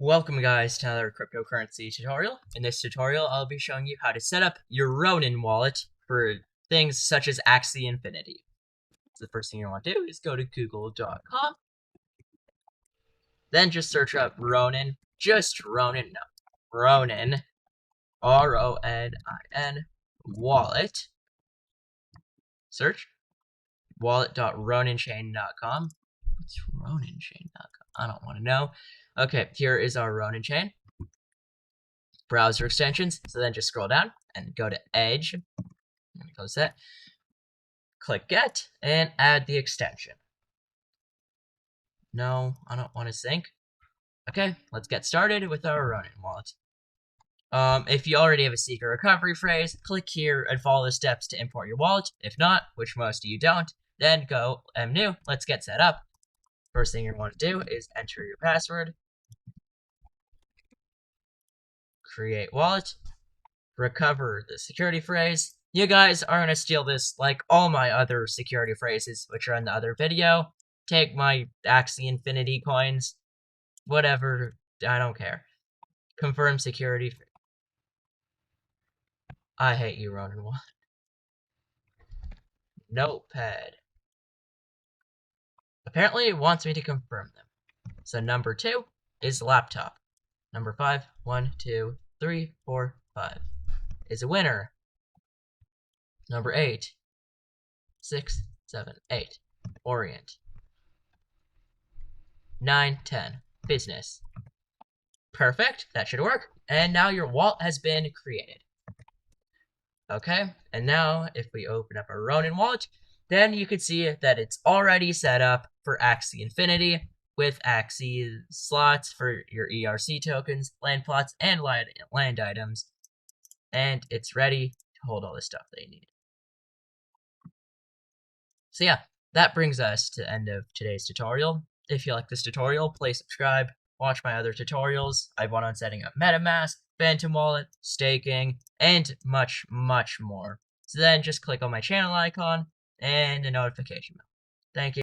Welcome guys to another cryptocurrency tutorial. In this tutorial, I'll be showing you how to set up your Ronin wallet for things such as Axie Infinity. So the first thing you want to do is go to google.com, then just search up Ronin, Ronin, R-O-N-I-N, wallet, search, wallet.roninchain.com. What's roninchain.com? I don't want to know. Okay, here is our Ronin chain. Browser extensions. So then just scroll down and go to Edge. Let me close that. Click Get and add the extension. No, I don't want to sync. Okay, let's get started with our Ronin wallet. If you already have a secret recovery phrase, click here and follow the steps to import your wallet. If not, which most of you don't, then go new. Let's get set up. First thing you want to do is enter your password. Create wallet, recover the security phrase. You guys are going to steal this like all my other security phrases, which are in the other video. Take my Axie Infinity coins, whatever, I don't care. Confirm security. I hate you, Ronin Wallet. Notepad. Apparently it wants me to confirm them. So number 2 is laptop. Number 5, 1, 2, 3, 4, 5 is a winner. Number 8, 6, 7, 8, Orient. 9, 10, business. Perfect, that should work. And now your wallet has been created. Okay, and now if we open up our Ronin wallet, then you can see that it's already set up for Axie Infinity with Axie slots for your ERC tokens, land plots, and land items. And it's ready to hold all the stuff they need. So yeah, that brings us to the end of today's tutorial. If you like this tutorial, please subscribe, watch my other tutorials. I have one on setting up MetaMask, Phantom Wallet, staking, and much, much more. So then just click on my channel icon and the notification bell. Thank you.